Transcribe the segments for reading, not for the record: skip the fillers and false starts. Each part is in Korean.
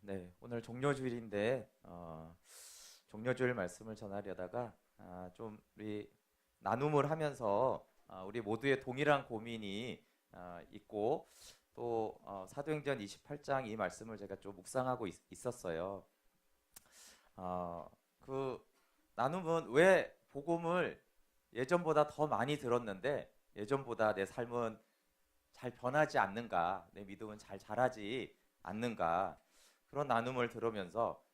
네, 오늘 종료주일인데 종료주일 말씀을 전하려다가 좀 우리 나눔을 하면서 우리 모두의 동일한 고민이 있고 또 사도행전 28장 이 말씀을 제가 좀 묵상하고 있었어요. 그 나눔은 왜 복음을 예전보다 더 많이 들었는데 예전보다 내 삶은 잘 변하지 않는가, 내 믿음은 잘 자라지 않는가, 그런 나눔을 들으면서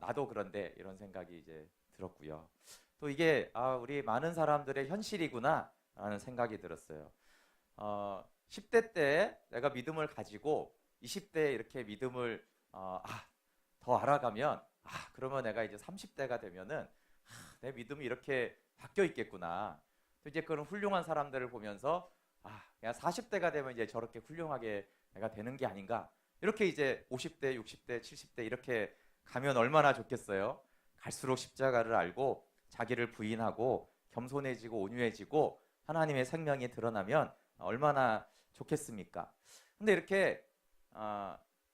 나도 그런데 이런 생각이 이제 들었고요. 또 이게 우리 많은 사람들의 현실이구나 라는 생각이 들었어요. 10대 때 내가 믿음을 가지고 20대에 이렇게 믿음을 더 알아가면 그러면 내가 이제 30대가 되면은 내 믿음이 이렇게 바뀌어 있겠구나. 또 이제 그런 훌륭한 사람들을 보면서 그냥 40대가 되면 이제 저렇게 훌륭하게 내가 되는 게 아닌가. 이렇게 이제 50대, 60대, 70대 이렇게 가면 얼마나 좋겠어요. 갈수록 십자가를 알고 자기를 부인하고 겸손해지고 온유해지고 하나님의 생명이 드러나면 얼마나 좋겠습니까? 근데 이렇게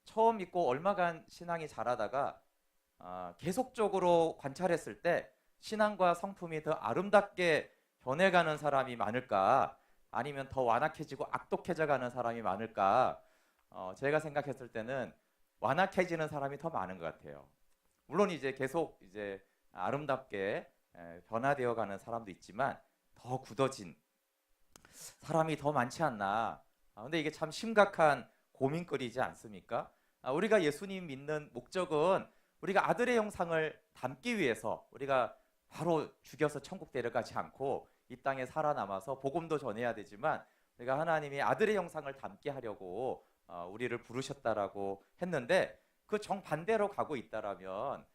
처음 믿고 얼마간 신앙이 자라다가 계속적으로 관찰했을 때 신앙과 성품이 더 아름답게 변해가는 사람이 많을까? 아니면 더 완악해지고 악독해져 가는 사람이 많을까? 제가 생각했을 때는 완악해지는 사람이 더 많은 것 같아요. 물론 이제 계속 이제 아름답게 변화되어 가는 사람도 있지만 더 굳어진 사람이 더 많지 않나. 근데 이게 참 심각한 고민거리지 않습니까? 우리가 예수님 믿는 목적은 우리가 아들의 형상을 담기 위해서 우리가 바로 죽여서 천국 데려가지 않고 이 땅에 살아남아서 복음도 전해야 되지만 우리가 하나님이 아들의 형상을 담게 하려고 우리를 부르셨다라고 했는데 그 정반대로 가고 있다라면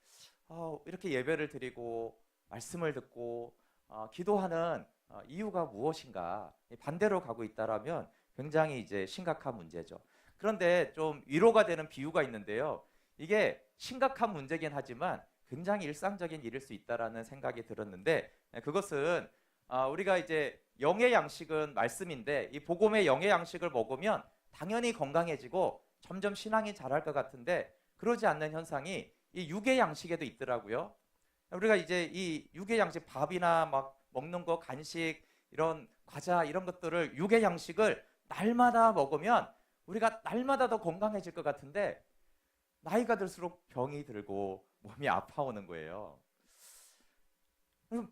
이렇게 예배를 드리고 말씀을 듣고 기도하는 이유가 무엇인가? 반대로 가고 있다라면 굉장히 이제 심각한 문제죠. 그런데 좀 위로가 되는 비유가 있는데요. 이게 심각한 문제긴 하지만 굉장히 일상적인 일일 수 있다라는 생각이 들었는데 그것은 우리가 이제 영의 양식은 말씀인데 이 복음의 영의 양식을 먹으면 당연히 건강해지고 점점 신앙이 자랄 것 같은데 그러지 않는 현상이 이 육의 양식에도 있더라고요. 우리가 이제 이 육의 양식 밥이나 막 먹는 거 간식 이런 과자 이런 것들을 육의 양식을 날마다 먹으면 우리가 날마다 더 건강해질 것 같은데 나이가 들수록 병이 들고 몸이 아파오는 거예요.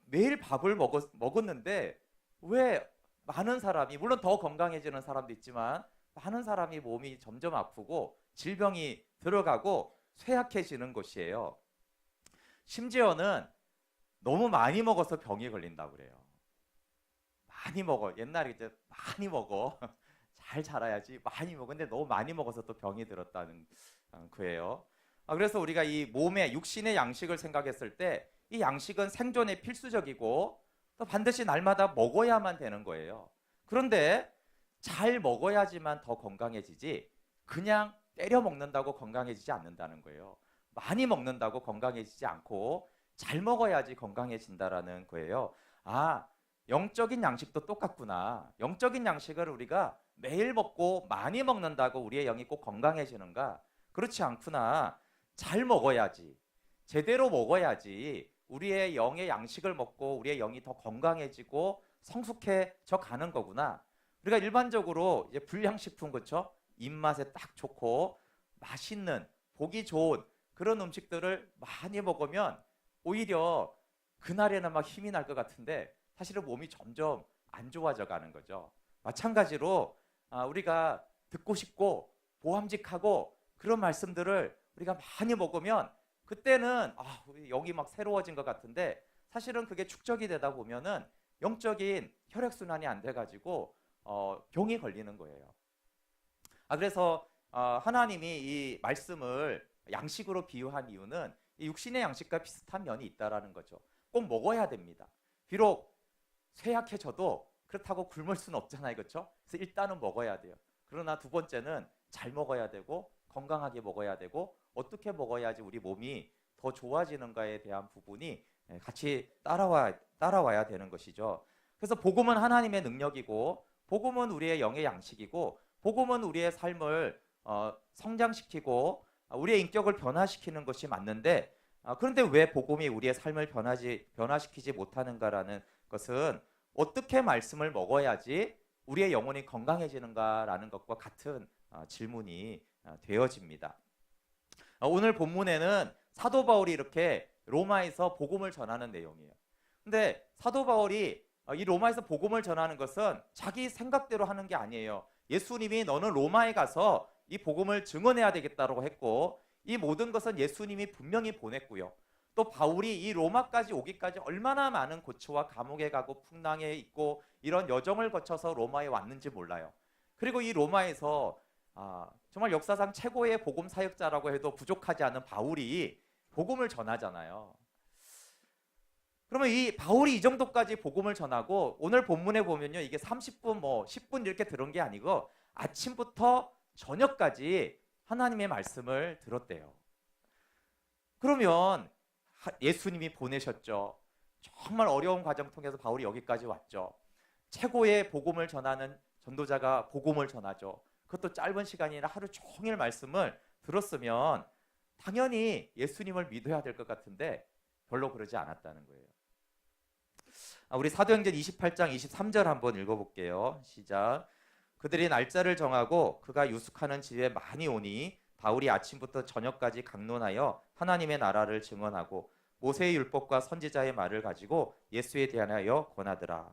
매일 밥을 먹었는데 왜 많은 사람이 물론 더 건강해지는 사람도 있지만 많은 사람이 몸이 점점 아프고 질병이 들어가고 쇠약해지는 것이에요. 심지어는 너무 많이 먹어서 병이 걸린다고 그래요. 많이 먹어. 옛날에 이제 많이 먹어. 잘 자라야지. 많이 먹어. 근데 너무 많이 먹어서 또 병이 들었다는 거예요. 그래서 우리가 이 몸의 육신의 양식을 생각했을 때 이 양식은 생존에 필수적이고 또 반드시 날마다 먹어야만 되는 거예요. 그런데 잘 먹어야지만 더 건강해지지 그냥 때려 먹는다고 건강해지지 않는다는 거예요. 많이 먹는다고 건강해지지 않고 잘 먹어야지 건강해진다라는 거예요. 영적인 양식도 똑같구나. 영적인 양식을 우리가 매일 먹고 많이 먹는다고 우리의 영이 꼭 건강해지는가? 그렇지 않구나. 잘 먹어야지. 제대로 먹어야지 우리의 영의 양식을 먹고 우리의 영이 더 건강해지고 성숙해져 가는 거구나. 우리가 일반적으로 이제 불량식품 그렇죠? 입맛에 딱 좋고 맛있는 보기 좋은 그런 음식들을 많이 먹으면 오히려 그날에는 막 힘이 날 것 같은데 사실은 몸이 점점 안 좋아져 가는 거죠. 마찬가지로 우리가 듣고 싶고 보암직하고 그런 말씀들을 우리가 많이 먹으면 그때는 우리 영이 막 새로워진 것 같은데 사실은 그게 축적이 되다 보면은 영적인 혈액순환이 안 돼가지고 병이 걸리는 거예요. 그래서 하나님이 이 말씀을 양식으로 비유한 이유는 이 육신의 양식과 비슷한 면이 있다라는 거죠. 꼭 먹어야 됩니다. 비록 쇠약해져도 그렇다고 굶을 수는 없잖아요, 그렇죠? 그래서 일단은 먹어야 돼요. 그러나 두 번째는 잘 먹어야 되고 건강하게 먹어야 되고 어떻게 먹어야지 우리 몸이 더 좋아지는가에 대한 부분이 같이 따라와야 되는 것이죠. 그래서 복음은 하나님의 능력이고 복음은 우리의 영의 양식이고 복음은 우리의 삶을 성장시키고 우리의 인격을 변화시키는 것이 맞는데 그런데 왜 복음이 우리의 삶을 변화시키지 못하는가라는 것은 어떻게 말씀을 먹어야지 우리의 영혼이 건강해지는가라는 것과 같은 질문이 되어집니다. 오늘 본문에는 사도 바울이 이렇게 로마에서 복음을 전하는 내용이에요. 근데 사도 바울이 이 로마에서 복음을 전하는 것은 자기 생각대로 하는 게 아니에요. 예수님이 너는 로마에 가서 이 복음을 증언해야 되겠다고 했고 이 모든 것은 예수님이 분명히 보냈고요. 또 바울이 이 로마까지 오기까지 얼마나 많은 고초와 감옥에 가고 풍랑에 있고 이런 여정을 거쳐서 로마에 왔는지 몰라요. 그리고 이 로마에서 정말 역사상 최고의 복음 사역자라고 해도 부족하지 않은 바울이 복음을 전하잖아요. 그러면 이 바울이 이 정도까지 복음을 전하고 오늘 본문에 보면요, 이게 30분 뭐 10분 이렇게 들은 게 아니고 아침부터 저녁까지 하나님의 말씀을 들었대요. 그러면 예수님이 보내셨죠. 정말 어려운 과정 통해서 바울이 여기까지 왔죠. 최고의 복음을 전하는 전도자가 복음을 전하죠. 그것도 짧은 시간이 아니라 하루 종일 말씀을 들었으면 당연히 예수님을 믿어야 될 것 같은데 별로 그러지 않았다는 거예요. 우리 사도행전 28장 23절 한번 읽어볼게요. 시작. 그들이 날짜를 정하고 그가 유숙하는 집에 많이 오니 바울이 아침부터 저녁까지 강론하여 하나님의 나라를 증언하고 모세의 율법과 선지자의 말을 가지고 예수에 대하여 권하더라.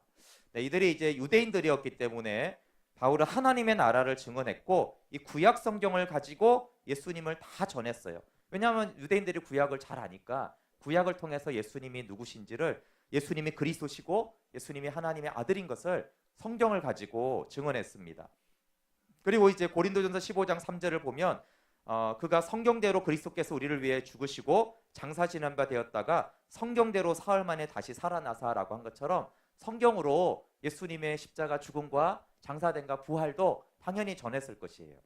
네, 이들이 이제 유대인들이었기 때문에 바울은 하나님의 나라를 증언했고 이 구약 성경을 가지고 예수님을 다 전했어요. 왜냐하면 유대인들이 구약을 잘 아니까 구약을 통해서 예수님이 누구신지를 예수님이 그리스도시고 예수님이 하나님의 아들인 것을 성경을 가지고 증언했습니다. 그리고 이제 고린도전서 15장 3절을 보면 그가 성경대로 그리스도께서 우리를 위해 죽으시고 장사 지난 바 되었다가 성경대로 사흘 만에 다시 살아나사라고 한 것처럼 성경으로 예수님의 십자가 죽음과 장사된과 부활도 당연히 전했을 것이에요.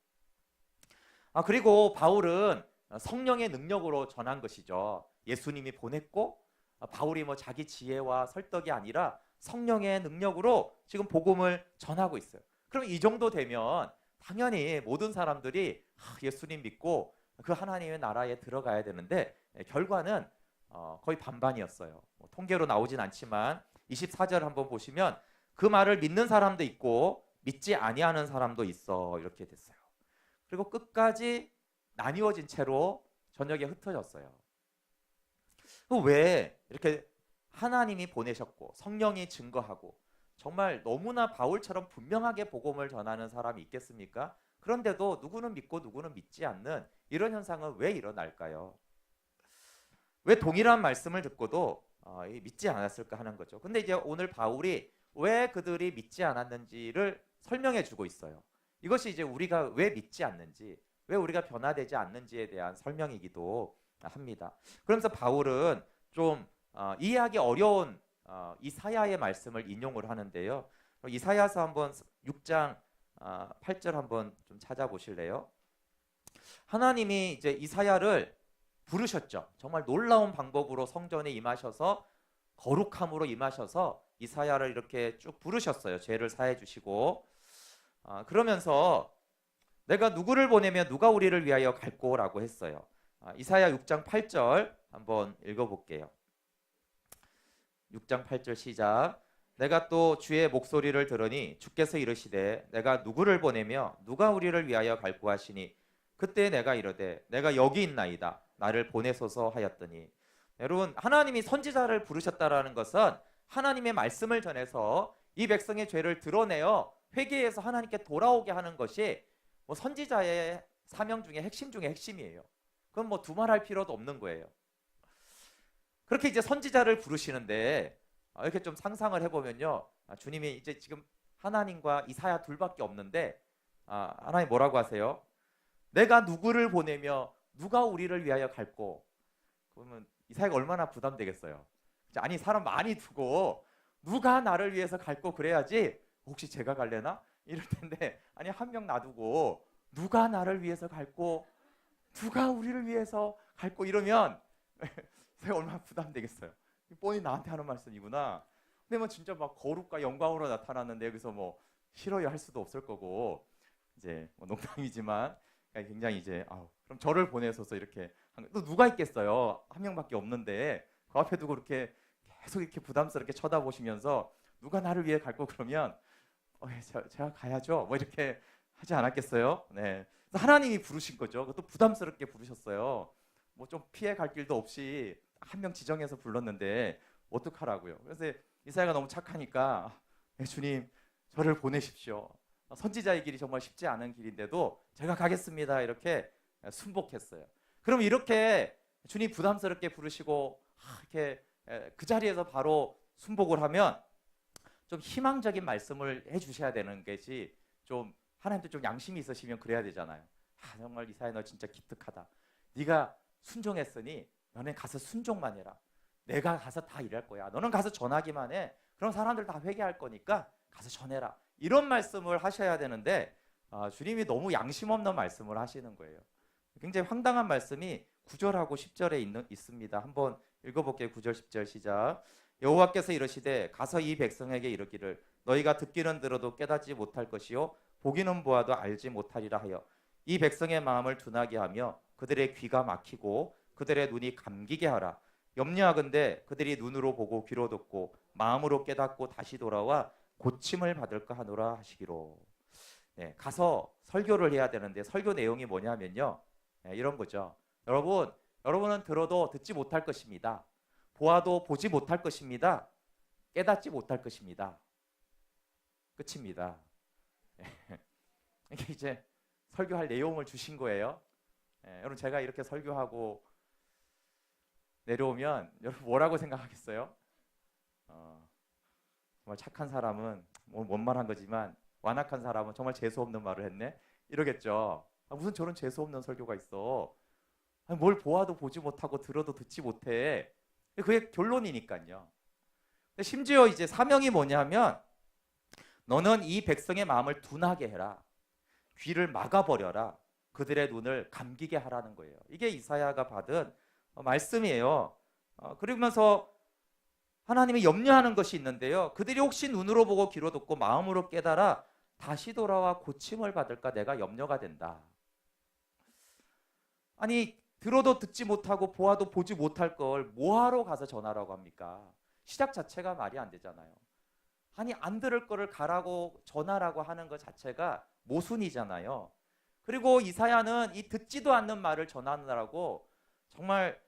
그리고 바울은 성령의 능력으로 전한 것이죠. 예수님이 보냈고 바울이 뭐 자기 지혜와 설득이 아니라 성령의 능력으로 지금 복음을 전하고 있어요. 그럼 이 정도 되면 당연히 모든 사람들이 예수님 믿고 그 하나님의 나라에 들어가야 되는데 결과는 거의 반반이었어요. 통계로 나오진 않지만 24절 한번 보시면 그 말을 믿는 사람도 있고 믿지 아니하는 사람도 있어 이렇게 됐어요. 그리고 끝까지 나뉘어진 채로 저녁에 흩어졌어요. 왜 이렇게 하나님이 보내셨고 성령이 증거하고 정말 너무나 바울처럼 분명하게 복음을 전하는 사람이 있겠습니까? 그런데도 누구는 믿고 누구는 믿지 않는 이런 현상은 왜 일어날까요? 왜 동일한 말씀을 듣고도 믿지 않았을까 하는 거죠. 근데 이제 오늘 바울이 왜 그들이 믿지 않았는지를 설명해 주고 있어요. 이것이 이제 우리가 왜 믿지 않는지, 왜 우리가 변화되지 않는지에 대한 설명이기도 합니다. 그러면서 바울은 좀 이해하기 어려운 이사야의 말씀을 인용을 하는데요. 이사야서 한번 6장 8절 한번 좀 찾아보실래요? 하나님이 이제 이사야를 부르셨죠. 정말 놀라운 방법으로 성전에 임하셔서 거룩함으로 임하셔서 이사야를 이렇게 쭉 부르셨어요. 죄를 사해 주시고 그러면서 내가 누구를 보내면 누가 우리를 위하여 갈꼬라고 했어요. 이사야 6장 8절 한번 읽어볼게요. 6장 8절 시작. 내가 또 주의 목소리를 들으니 주께서 이르시되 내가 누구를 보내며 누가 우리를 위하여 갈꼬 하시니 그때 내가 이르되 내가 여기 있나이다 나를 보내소서 하였더니. 여러분, 하나님이 선지자를 부르셨다라는 것은 하나님의 말씀을 전해서 이 백성의 죄를 드러내어 회개해서 하나님께 돌아오게 하는 것이 선지자의 사명 중에 핵심 중에 핵심이에요. 그건 뭐 두말할 필요도 없는 거예요. 그렇게 이제 선지자를 부르시는데 이렇게 좀 상상을 해보면요, 주님이 이제 지금 하나님과 이사야 둘밖에 없는데 하나님 뭐라고 하세요? 내가 누구를 보내며 누가 우리를 위하여 갈꼬? 그러면 이사야가 얼마나 부담되겠어요. 아니 사람 많이 두고 누가 나를 위해서 갈꼬 그래야지 혹시 제가 갈래나? 이럴 텐데 아니 한 명 놔두고 누가 나를 위해서 갈꼬? 누가 우리를 위해서 갈꼬? 이러면 제가 얼마나 부담되겠어요. 뻔히 나한테 하는 말씀이구나. 근데 뭐 진짜 막 거룩과 영광으로 나타났는데 여기서 뭐 싫어요 할 수도 없을 거고 이제 뭐 농담이지만 굉장히 이제 그럼 저를 보내셔서 이렇게 또 누가 있겠어요? 한 명밖에 없는데 그 앞에 두고 이렇게 계속 이렇게 부담스럽게 쳐다보시면서 누가 나를 위해 갈 거 그러면 예, 제가 가야죠. 뭐 이렇게 하지 않았겠어요? 네. 그래서 하나님이 부르신 거죠. 그것도 부담스럽게 부르셨어요. 뭐 좀 피해 갈 길도 없이 한 명 지정해서 불렀는데 어떡하라고요. 그래서 이사야가 너무 착하니까 네, 주님 저를 보내십시오. 선지자의 길이 정말 쉽지 않은 길인데도 제가 가겠습니다. 이렇게 순복했어요. 그럼 이렇게 주님 부담스럽게 부르시고 이렇게 그 자리에서 바로 순복을 하면 좀 희망적인 말씀을 해주셔야 되는 것이 좀 하나님도 좀 양심이 있으시면 그래야 되잖아요. 정말 이사야 너 진짜 기특하다. 네가 순종했으니 너는 가서 순종만 해라. 내가 가서 다 일할 거야. 너는 가서 전하기만 해. 그럼 사람들 다 회개할 거니까 가서 전해라. 이런 말씀을 하셔야 되는데 주님이 너무 양심 없는 말씀을 하시는 거예요. 굉장히 황당한 말씀이 9절하고 10절에 있습니다. 한번 읽어볼게요. 9절 10절 시작. 여호와께서 이르시되 가서 이 백성에게 이르기를 너희가 듣기는 들어도 깨닫지 못할 것이요 보기는 보아도 알지 못하리라 하여 이 백성의 마음을 둔하게 하며 그들의 귀가 막히고 그들의 눈이 감기게 하라. 염려하건대 그들이 눈으로 보고 귀로 듣고 마음으로 깨닫고 다시 돌아와 고침을 받을까 하노라 하시기로. 네, 가서 설교를 해야 되는데 설교 내용이 뭐냐면요. 이런 거죠. 여러분은 들어도 듣지 못할 것입니다. 보아도 보지 못할 것입니다. 깨닫지 못할 것입니다. 끝입니다. 이게 이제 설교할 내용을 주신 거예요. 여러분 제가 이렇게 설교하고 내려오면 여러분 뭐라고 생각하겠어요? 정말 착한 사람은 원만한 거지만 완악한 사람은 정말 재수없는 말을 했네 이러겠죠. 무슨 저런 재수없는 설교가 있어. 뭘 보아도 보지 못하고 들어도 듣지 못해. 그게 결론이니까요. 심지어 이제 사명이 뭐냐면 너는 이 백성의 마음을 둔하게 해라. 귀를 막아버려라. 그들의 눈을 감기게 하라는 거예요. 이게 이사야가 받은 말씀이에요. 그러면서 하나님이 염려하는 것이 있는데요. 그들이 혹시 눈으로 보고 귀로 듣고 마음으로 깨달아 다시 돌아와 고침을 받을까 내가 염려가 된다. 아니 들어도 듣지 못하고 보아도 보지 못할 걸 뭐하러 가서 전하라고 합니까? 시작 자체가 말이 안 되잖아요. 아니 안 들을 거를 가라고 전하라고 하는 것 자체가 모순이잖아요. 그리고 이사야는 이 듣지도 않는 말을 전하느라고 정말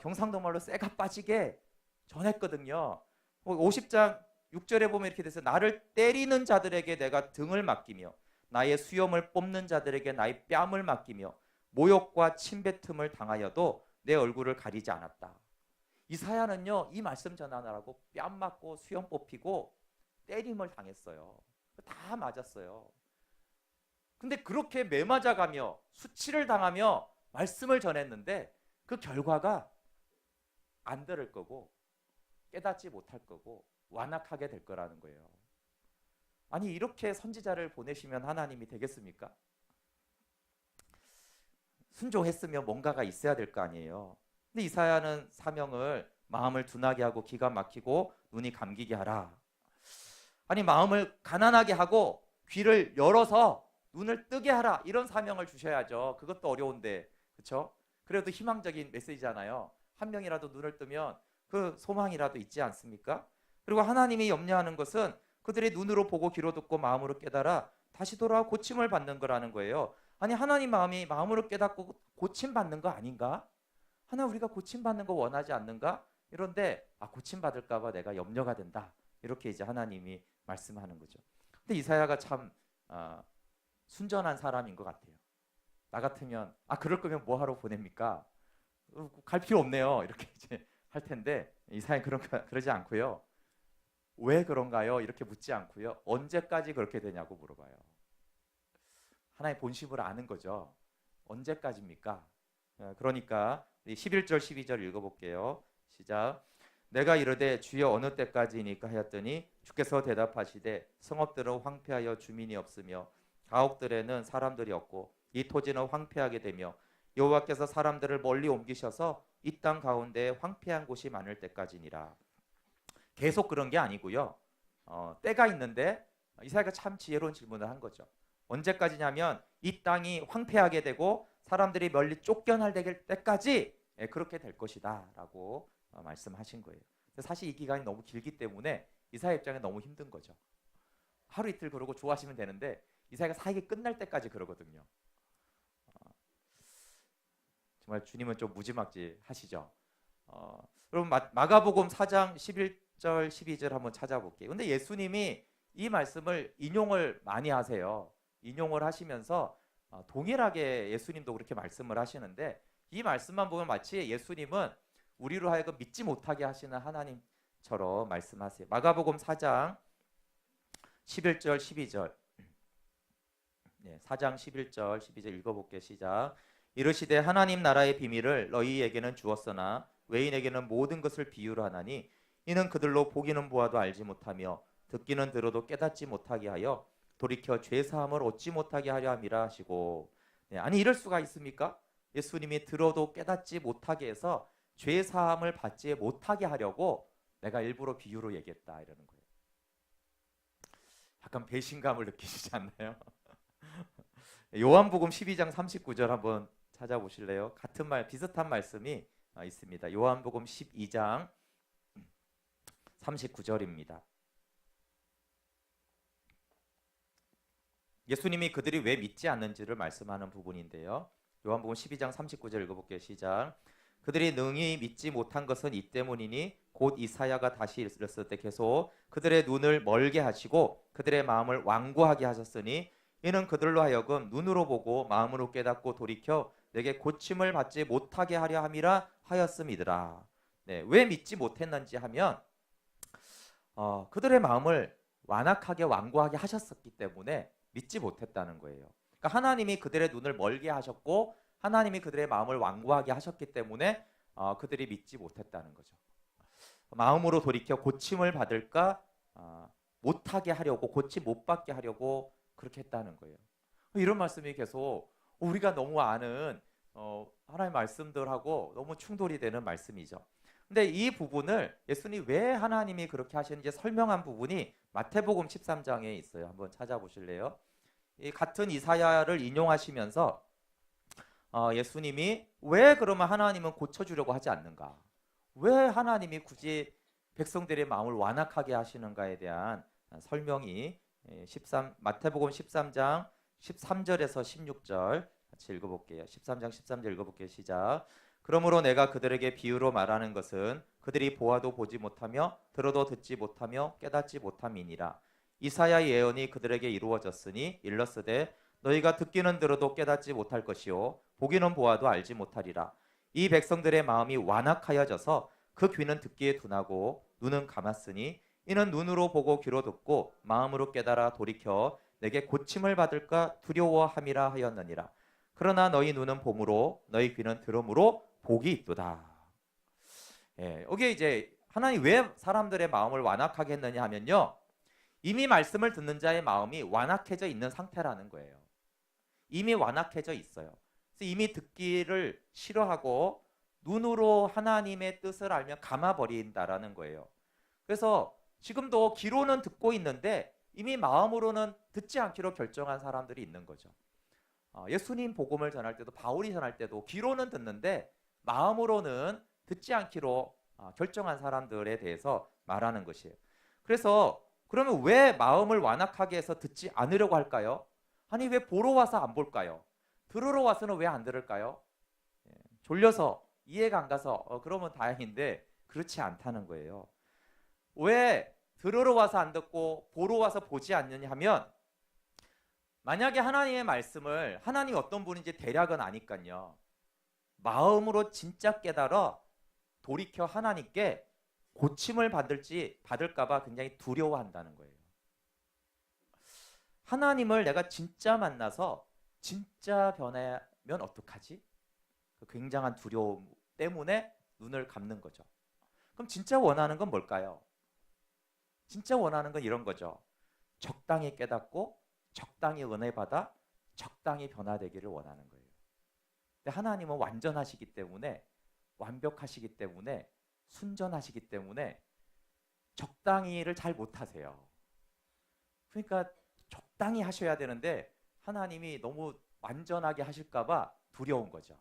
경상도 말로 쇠가 빠지게 전했거든요. 50장 6절에 보면 이렇게 돼서 나를 때리는 자들에게 내가 등을 맡기며 나의 수염을 뽑는 자들에게 나의 뺨을 맡기며 모욕과 침뱉음을 당하여도 내 얼굴을 가리지 않았다. 이사야는요 이 말씀 전하느라고 뺨 맞고 수염 뽑히고 때림을 당했어요. 다 맞았어요. 근데 그렇게 매맞아가며 수치를 당하며 말씀을 전했는데 그 결과가 안 들을 거고 깨닫지 못할 거고 완악하게 될 거라는 거예요. 아니 이렇게 선지자를 보내시면 하나님이 되겠습니까? 순종했으면 뭔가가 있어야 될 거 아니에요. 근데 이사야는 사명을 마음을 둔하게 하고 기가 막히고 눈이 감기게 하라. 아니 마음을 가난하게 하고 귀를 열어서 눈을 뜨게 하라. 이런 사명을 주셔야죠. 그것도 어려운데 그렇죠? 그래도 희망적인 메시지잖아요. 한 명이라도 눈을 뜨면 그 소망이라도 있지 않습니까? 그리고 하나님이 염려하는 것은 그들의 눈으로 보고 귀로 듣고 마음으로 깨달아 다시 돌아와 고침을 받는 거라는 거예요. 아니 하나님 마음이 마음으로 깨닫고 고침 받는 거 아닌가? 하나 우리가 고침 받는 거 원하지 않는가? 이런데 고침 받을까 봐 내가 염려가 된다. 이렇게 이제 하나님이 말씀하는 거죠. 근데 이사야가 참 순전한 사람인 것 같아요. 나 같으면 그럴 거면 뭐 하러 보냅니까? 갈 필요 없네요. 이렇게 이제 할 텐데 이사야 그러지 않고요. 왜 그런가요? 이렇게 묻지 않고요. 언제까지 그렇게 되냐고 물어봐요. 하나의 본심을 아는 거죠. 언제까지입니까? 그러니까 11절 12절 읽어볼게요. 시작. 내가 이르되 주여 어느 때까지이니까 하였더니 주께서 대답하시되 성읍들은 황폐하여 주민이 없으며 가옥들에는 사람들이 없고 이 토지는 황폐하게 되며 여호와께서 사람들을 멀리 옮기셔서 이 땅 가운데 황폐한 곳이 많을 때까지니라. 계속 그런 게 아니고요. 때가 있는데 이사야가 참 지혜로운 질문을 한 거죠. 언제까지냐면 이 땅이 황폐하게 되고 사람들이 멀리 쫓겨날 때까지 그렇게 될 것이다 라고 말씀하신 거예요. 사실 이 기간이 너무 길기 때문에 이사야 입장에 너무 힘든 거죠. 하루 이틀 그러고 좋아하시면 되는데 이사야가 사역이 끝날 때까지 그러거든요. 정말 주님은 좀 무지막지 하시죠. 여러분 마가복음 4장 11절 12절 한번 찾아볼게요. 근데 예수님이 이 말씀을 인용을 많이 하세요. 인용을 하시면서 동일하게 예수님도 그렇게 말씀을 하시는데 이 말씀만 보면 마치 예수님은 우리로 하여금 믿지 못하게 하시는 하나님처럼 말씀하세요. 마가복음 4장 11절 12절 4장 11절 12절 읽어볼게요. 시작. 이르시되 하나님 나라의 비밀을 너희에게는 주었으나 외인에게는 모든 것을 비유로 하나니 이는 그들로 보기는 보아도 알지 못하며 듣기는 들어도 깨닫지 못하게 하여 돌이켜 죄사함을 얻지 못하게 하려 함이라 하시고. 아니 이럴 수가 있습니까? 예수님이 들어도 깨닫지 못하게 해서 죄사함을 받지 못하게 하려고 내가 일부러 비유로 얘기했다 이러는 거예요. 약간 배신감을 느끼시지 않나요? 요한복음 12장 39절 한번 찾아보실래요? 같은 말 비슷한 말씀이 있습니다. 요한복음 12장 39절입니다. 예수님이 그들이 왜 믿지 않는지를 말씀하는 부분인데요. 요한복음 12장 39절 읽어볼게요. 시작. 그들이 능히 믿지 못한 것은 이 때문이니 곧 이사야가 다시 일렀을 때 계속 그들의 눈을 멀게 하시고 그들의 마음을 완고하게 하셨으니 이는 그들로 하여금 눈으로 보고 마음으로 깨닫고 돌이켜 내게 고침을 받지 못하게 하려 함이라 하였음이더라. 왜 믿지 못했는지 하면 그들의 마음을 완악하게 완고하게 하셨었기 때문에 믿지 못했다는 거예요. 그러니까 하나님이 그들의 눈을 멀게 하셨고 하나님이 그들의 마음을 완고하게 하셨기 때문에 그들이 믿지 못했다는 거죠. 마음으로 돌이켜 고침을 받을까 못하게 하려고 고침 못 받게 하려고 그렇게 했다는 거예요. 이런 말씀이 계속 우리가 너무 아는 하나님의 말씀들하고 너무 충돌이 되는 말씀이죠. 근데 이 부분을 예수님이 왜 하나님이 그렇게 하시는지 설명한 부분이 마태복음 13장에 있어요. 한번 찾아보실래요? 이 같은 이사야를 인용하시면서 예수님이 왜 그러면 하나님은 고쳐주려고 하지 않는가? 왜 하나님이 굳이 백성들의 마음을 완악하게 하시는가에 대한 설명이 마태복음 13장 13절에서 16절 같이 읽어볼게요. 13장 13절 읽어볼게요. 시작. 그러므로 내가 그들에게 비유로 말하는 것은 그들이 보아도 보지 못하며 들어도 듣지 못하며 깨닫지 못함이니라. 이사야 예언이 그들에게 이루어졌으니 일렀으되 너희가 듣기는 들어도 깨닫지 못할 것이요 보기는 보아도 알지 못하리라. 이 백성들의 마음이 완악하여져서 그 귀는 듣기에 둔하고 눈은 감았으니 이는 눈으로 보고 귀로 듣고 마음으로 깨달아 돌이켜 내게 고침을 받을까 두려워함이라 하였느니라. 그러나 너희 눈은 봄으로 너희 귀는 들음으로 복이 있도다. 여기 이제 하나님 왜 사람들의 마음을 완악하게 했느냐 하면요, 이미 말씀을 듣는 자의 마음이 완악해져 있는 상태라는 거예요. 이미 완악해져 있어요. 그래서 이미 듣기를 싫어하고 눈으로 하나님의 뜻을 알면 감아버린다라는 거예요. 그래서 지금도 귀로는 듣고 있는데 이미 마음으로는 듣지 않기로 결정한 사람들이 있는 거죠. 예수님 복음을 전할 때도 바울이 전할 때도 귀로는 듣는데 마음으로는 듣지 않기로 결정한 사람들에 대해서 말하는 것이에요. 그래서 그러면 왜 마음을 완악하게 해서 듣지 않으려고 할까요? 아니 왜 보러 와서 안 볼까요? 들으러 와서는 왜 안 들을까요? 졸려서 이해가 안 가서 그러면 다행인데 그렇지 않다는 거예요. 왜 들으러 와서 안 듣고 보러 와서 보지 않느냐 하면 만약에 하나님의 말씀을 하나님이 어떤 분인지 대략은 아니까요. 마음으로 진짜 깨달아 돌이켜 하나님께 고침을 받을까 봐 굉장히 두려워한다는 거예요. 하나님을 내가 진짜 만나서 진짜 변하면 어떡하지? 그 굉장한 두려움 때문에 눈을 감는 거죠. 그럼 진짜 원하는 건 뭘까요? 진짜 원하는 건 이런 거죠. 적당히 깨닫고 적당히 은혜 받아 적당히 변화되기를 원하는 거예요. 근데 하나님은 완전하시기 때문에 완벽하시기 때문에 순전하시기 때문에 적당히를 잘 못하세요. 그러니까 적당히 하셔야 되는데 하나님이 너무 완전하게 하실까 봐 두려운 거죠.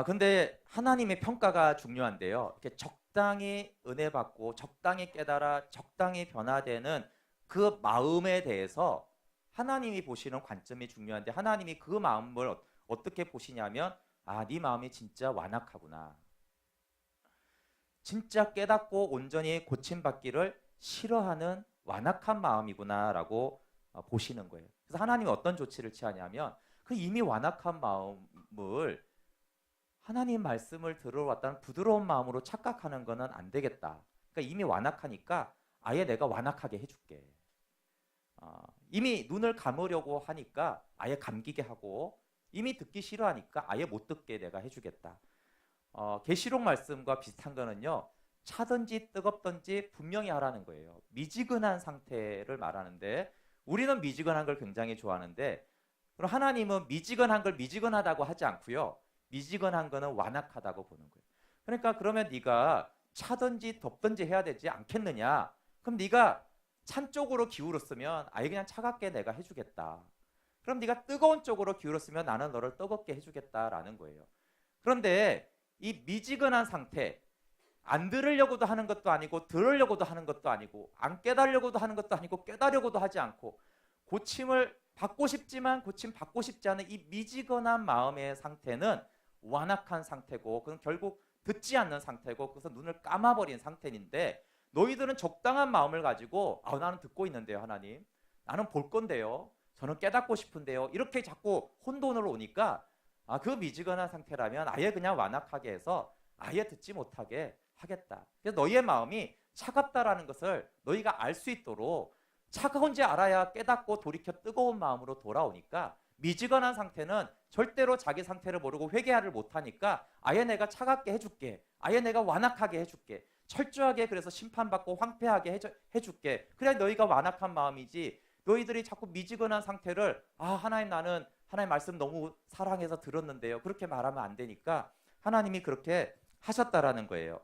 근데 하나님의 평가가 중요한데요. 이렇게 적당히 은혜 받고 적당히 깨달아 적당히 변화되는 그 마음에 대해서 하나님이 보시는 관점이 중요한데, 하나님이 그 마음을 어떻게 보시냐면, 네 마음이 진짜 완악하구나, 진짜 깨닫고 온전히 고침받기를 싫어하는 완악한 마음이구나 라고 보시는 거예요. 그래서 하나님이 어떤 조치를 취하냐면, 그 이미 완악한 마음을 하나님 말씀을 들어왔다는 부드러운 마음으로 착각하는 거는 안 되겠다. 그러니까 이미 완악하니까 아예 내가 완악하게 해줄게. 이미 눈을 감으려고 하니까 아예 감기게 하고, 이미 듣기 싫어하니까 아예 못 듣게 내가 해주겠다. 계시록 말씀과 비슷한 거는요, 차든지 뜨겁든지 분명히 하라는 거예요. 미지근한 상태를 말하는데, 우리는 미지근한 걸 굉장히 좋아하는데, 그럼 하나님은 미지근한 걸 미지근하다고 하지 않고요, 미지근한 거는 완악하다고 보는 거예요. 그러니까 그러면 네가 차든지 덥든지 해야 되지 않겠느냐? 그럼 네가 찬 쪽으로 기울었으면 아예 그냥 차갑게 내가 해주겠다. 그럼 네가 뜨거운 쪽으로 기울었으면 나는 너를 뜨겁게 해주겠다라는 거예요. 그런데 이 미지근한 상태, 안 들으려고도 하는 것도 아니고 들으려고도 하는 것도 아니고 안 깨달으려고도 하는 것도 아니고 깨달으려고도 하지 않고, 고침을 받고 싶지만 고침 받고 싶지 않은 이 미지근한 마음의 상태는 완악한 상태고, 그건 결국 듣지 않는 상태고, 그래서 눈을 감아버린 상태인데, 너희들은 적당한 마음을 가지고 나는 듣고 있는데요, 하나님, 나는 볼 건데요, 저는 깨닫고 싶은데요, 이렇게 자꾸 혼돈으로 오니까 그 미지근한 상태라면 아예 그냥 완악하게 해서 아예 듣지 못하게 하겠다. 그래서 너희의 마음이 차갑다라는 것을 너희가 알 수 있도록, 차가운지 알아야 깨닫고 돌이켜 뜨거운 마음으로 돌아오니까, 미지근한 상태는 절대로 자기 상태를 모르고 회개를 못하니까 아예 내가 차갑게 해줄게, 아예 내가 완악하게 해줄게, 철저하게 그래서 심판받고 황폐하게 해줄게. 그래야 너희가 완악한 마음이지, 너희들이 자꾸 미지근한 상태를 하나님, 나는 하나님 말씀 너무 사랑해서 들었는데요, 그렇게 말하면 안 되니까 하나님이 그렇게 하셨다라는 거예요.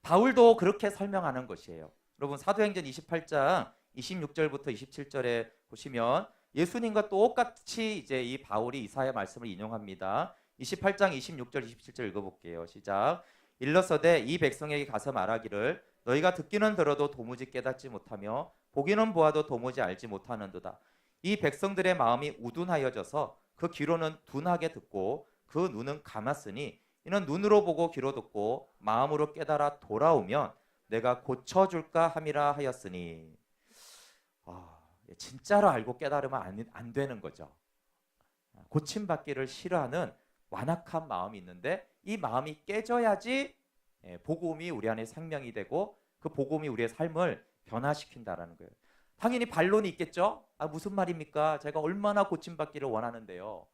바울도 그렇게 설명하는 것이에요. 여러분, 사도행전 28장 26절부터 27절에 보시면 예수님과 똑같이 이제 이 바울이 이사야 말씀을 인용합니다. 28장 26절 27절 읽어볼게요. 시작. 일러서되 이 백성에게 가서 말하기를, 너희가 듣기는 들어도 도무지 깨닫지 못하며 보기는 보아도 도무지 알지 못하는도다. 이 백성들의 마음이 우둔하여져서 그 귀로는 둔하게 듣고 그 눈은 감았으니, 이는 눈으로 보고 귀로 듣고 마음으로 깨달아 돌아오면 내가 고쳐줄까 함이라 하였으니. 진짜로 알고 깨달으면 안 되는 거죠. 고침받기를 싫어하는 완악한 마음이 있는데, 이 마음이 깨져야지 복음이 우리 안에 생명이 되고 그 복음이 우리의 삶을 변화시킨다라는 거예요. 당연히 반론이 있겠죠. 무슨 말입니까? 제가 얼마나 고침받기를 원하는데요.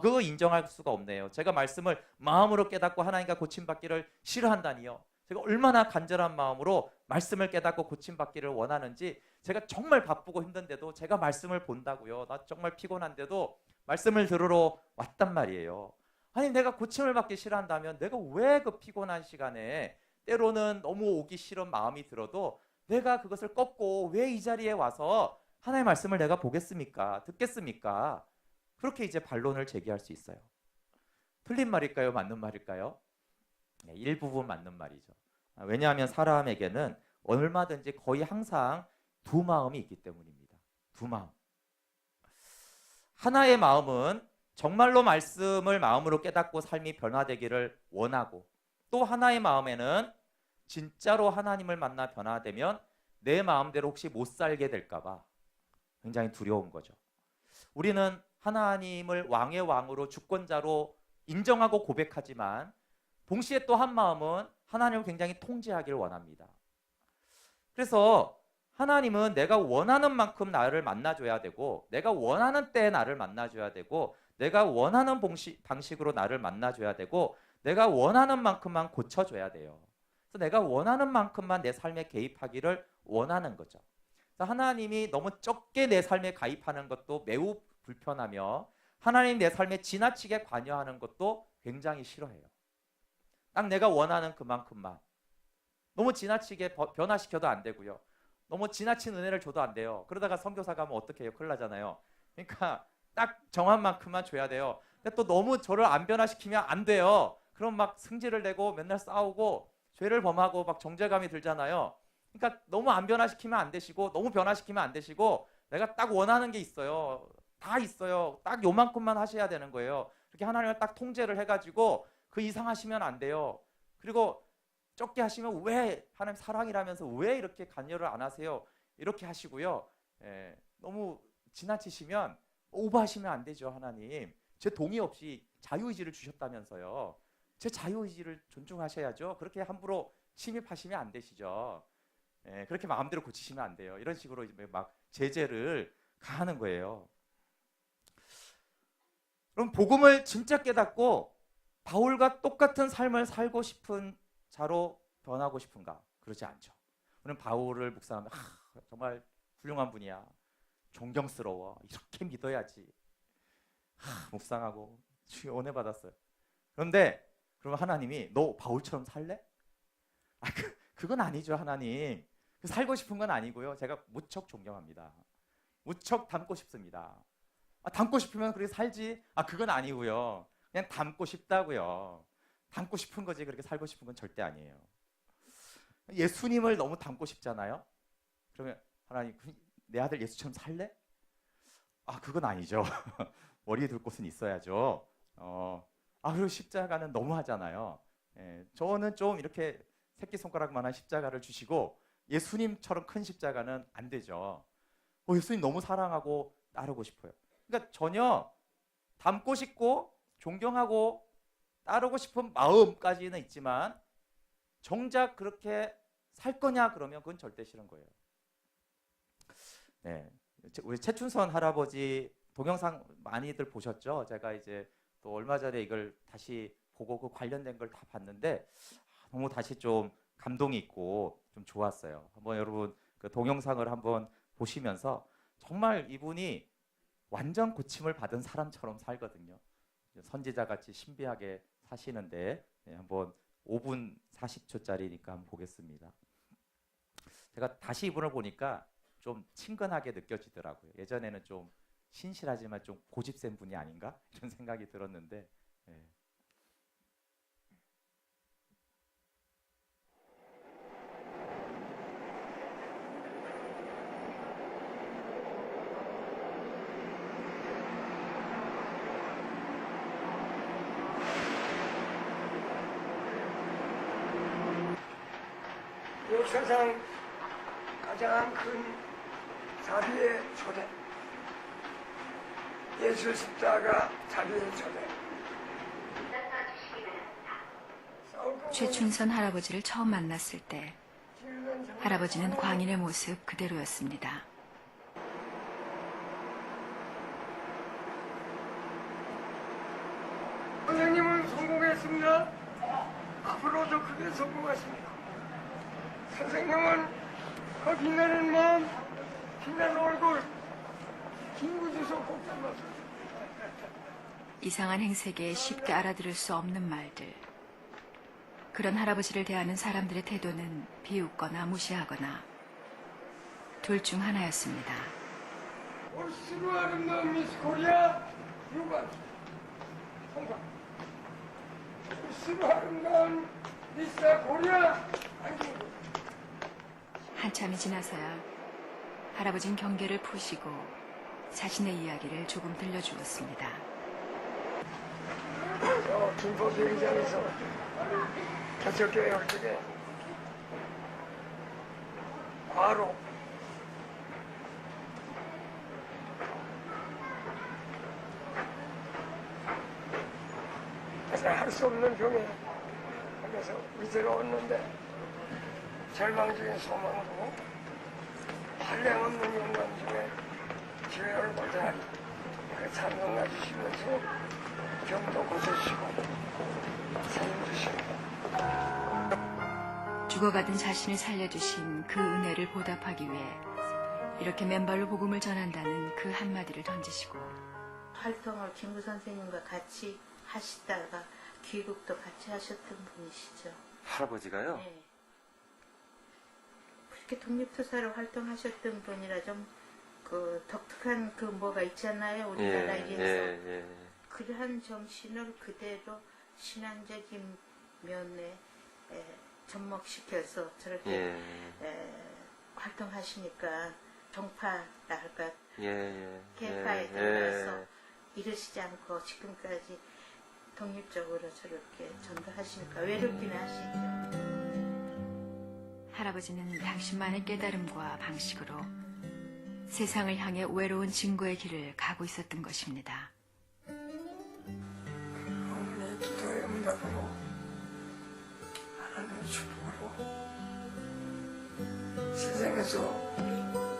그거 인정할 수가 없네요. 제가 말씀을 마음으로 깨닫고 하나님과 고침받기를 싫어한다니요. 제가 얼마나 간절한 마음으로 말씀을 깨닫고 고침받기를 원하는지, 제가 정말 바쁘고 힘든데도 제가 말씀을 본다고요. 나 정말 피곤한데도 말씀을 들으러 왔단 말이에요. 아니, 내가 고침을 받기 싫어한다면 내가 왜 그 피곤한 시간에, 때로는 너무 오기 싫은 마음이 들어도 내가 그것을 꺾고 왜 이 자리에 와서 하나님의 말씀을 내가 보겠습니까? 듣겠습니까? 그렇게 이제 반론을 제기할 수 있어요. 틀린 말일까요? 맞는 말일까요? 일부분 맞는 말이죠. 왜냐하면 사람에게는 얼마든지 거의 항상 두 마음이 있기 때문입니다. 두 마음. 하나의 마음은 정말로 말씀을 마음으로 깨닫고 삶이 변화되기를 원하고, 또 하나의 마음에는 진짜로 하나님을 만나 변화되면 내 마음대로 혹시 못 살게 될까 봐 굉장히 두려운 거죠. 우리는 하나님을 왕의 왕으로 주권자로 인정하고 고백하지만 동시에 또 한 마음은 하나님을 굉장히 통제하기를 원합니다. 그래서 하나님은 내가 원하는 만큼 나를 만나줘야 되고, 내가 원하는 때에 나를 만나줘야 되고, 내가 원하는 방식으로 나를 만나줘야 되고, 내가 원하는 만큼만 고쳐줘야 돼요. 그래서 내가 원하는 만큼만 내 삶에 개입하기를 원하는 거죠. 그래서 하나님이 너무 적게 내 삶에 가입하는 것도 매우 불편하며, 하나님 내 삶에 지나치게 관여하는 것도 굉장히 싫어해요. 딱 내가 원하는 그만큼만. 너무 지나치게 변화시켜도 안 되고요. 너무 지나친 은혜를 줘도 안 돼요. 그러다가 선교사 가면 어떻게 해요? 큰일 나잖아요. 그러니까 딱 정한 만큼만 줘야 돼요. 근데 또 너무 저를 안 변화시키면 안 돼요. 그럼 막 승질을 내고 맨날 싸우고 죄를 범하고 막 정죄감이 들잖아요. 그러니까 너무 안 변화시키면 안 되시고 너무 변화시키면 안 되시고 내가 딱 원하는 게 있어요. 다 있어요. 딱 요만큼만 하셔야 되는 거예요. 그렇게 하나님을 딱 통제를 해가지고 그 이상 하시면 안 돼요. 그리고 적게 하시면 왜 하나님 사랑이라면서 왜 이렇게 관여를 안 하세요? 이렇게 하시고요. 너무 지나치시면 오버하시면 안 되죠. 하나님 제 동의 없이 자유의지를 주셨다면서요. 제 자유의지를 존중하셔야죠. 그렇게 함부로 침입하시면 안 되시죠. 그렇게 마음대로 고치시면 안 돼요. 이런 식으로 막 제재를 가하는 거예요. 그럼 복음을 진짜 깨닫고 바울과 똑같은 삶을 살고 싶은 자로 변하고 싶은가? 그렇지 않죠. 우리는 바울을 묵상하면 정말 훌륭한 분이야. 존경스러워. 이렇게 믿어야지. 묵상하고 주여 은혜 받았어요. 그런데 그러면 하나님이 너 바울처럼 살래? 그건 아니죠. 하나님. 살고 싶은 건 아니고요. 제가 무척 존경합니다. 무척 닮고 싶습니다. 닮고 싶으면 그렇게 살지. 그건 아니고요. 그냥 닮고 싶다고요. 닮고 싶은 거지 그렇게 살고 싶은 건 절대 아니에요. 예수님을 너무 닮고 싶잖아요. 그러면 하나님 내 아들 예수처럼 살래? 그건 아니죠. 머리에 둘 곳은 있어야죠. 그리고 십자가는 너무 하잖아요. 저는 좀 이렇게 새끼손가락만한 십자가를 주시고 예수님처럼 큰 십자가는 안 되죠. 예수님 너무 사랑하고 따르고 싶어요. 그러니까 전혀 닮고 싶고 존경하고 따르고 싶은 마음까지는 있지만 정작 그렇게 살 거냐 그러면 그건 절대 싫은 거예요. 우리 최춘선 할아버지 동영상 많이들 보셨죠? 제가 이제 또 얼마 전에 이걸 다시 보고 그 관련된 걸 다 봤는데 너무 다시 좀 감동이 있고 좀 좋았어요. 한번 여러분 그 동영상을 한번 보시면서 정말 이분이 완전 고침을 받은 사람처럼 살거든요. 선지자 같이 신비하게 사시는데 한번 5분 40초짜리니까 한번 보겠습니다. 제가 다시 이분을 보니까 좀 친근하게 느껴지더라고요. 예전에는 좀 신실하지만 좀 고집센 분이 아닌가 이런 생각이 들었는데 역사상 가장 큰 자비의 초대, 예수 십자가 자비의 초대. 최춘선 할아버지를 처음 만났을 때 할아버지는 광인의 모습 그대로였습니다. 선생님은 성공했습니다. 앞으로도 크게 성공하십니다. 선생님은 그 빛나는 마음, 빛나는 얼굴, 김구주소 꼭 닮았습니다. 이상한 행색에 쉽게 알아들을 수 없는 말들. 그런 할아버지를 대하는 사람들의 태도는 비웃거나 무시하거나 둘 중 하나였습니다. 올수로 아름다운 미스 코리아 유관 통과. 올수로 아름다운 미스 코리아 안경구. 한참이 지나서야 할아버진 경계를 푸시고 자신의 이야기를 조금 들려주었습니다. 김포 비행장에서 개척교회 쪽에 과로 할 수 없는 병에 걸려서 위태로웠는데 절망적인 소망으로 한량없는 영광 중에 기회를 보자 그 찬송 가지시면서 병도 고쳐주시고 살려주시고 죽어가던 자신을 살려주신 그 은혜를 보답하기 위해 이렇게 맨발로 복음을 전한다는 그 한마디를 던지시고 활동을 김구 선생님과 같이 하시다가 귀국도 같이 하셨던 분이시죠. 할아버지가요? 네. 그렇게 독립투사로 활동하셨던 분이라 좀 그 독특한 그 뭐가 있잖아요. 예, 우리나라에서. 예, 그러한 정신을 그대로 신앙적인 면에 접목시켜서 저렇게 예, 활동하시니까 정파라 할까 예, 개파에 들어가서 이러시지 않고 지금까지 독립적으로 저렇게 전도하시니까 외롭긴 하시죠. 할아버지는 당신만의 깨달음과 방식으로 세상을 향해 외로운 증거의 길을 가고 있었던 것입니다. 어머니의 기도의 응답으로 하나님의 축복으로 세상에서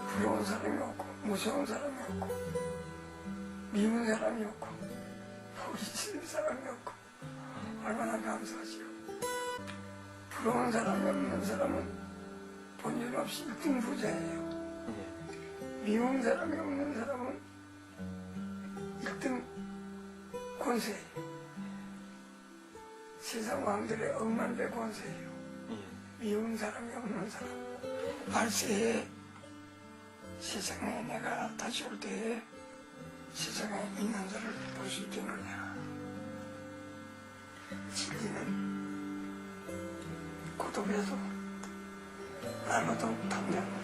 부러운 사람이 없고 무서운 사람이 없고 미운 사람이 없고 보기 싫은 사람이 없고 얼마나 감사하시오. 부러운 사람이 없는 사람은 본일 없이 1등 부자예요. 미운 사람이 없는 사람은 1등 권세예요. 세상 왕들의 억만대 권세예요. 미운 사람이 없는 사람. 말세에 세상에 내가 다시 올 때에 세상에 있는 자를 볼 수 있겠느냐. 진리는 고독해도 나눠도 당장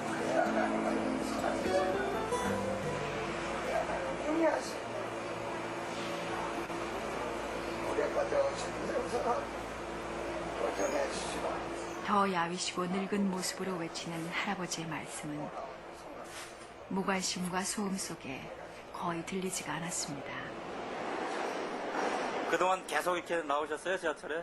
우리 하나님은 사랑해서 우리 하나님 영리하시고 우리까지 오신 사람 도전해 주시라. 더 야위시고 늙은 모습으로 외치는 할아버지의 말씀은 무관심과 소음 속에 거의 들리지가 않았습니다. 그동안 계속 이렇게 나오셨어요, 지하철에?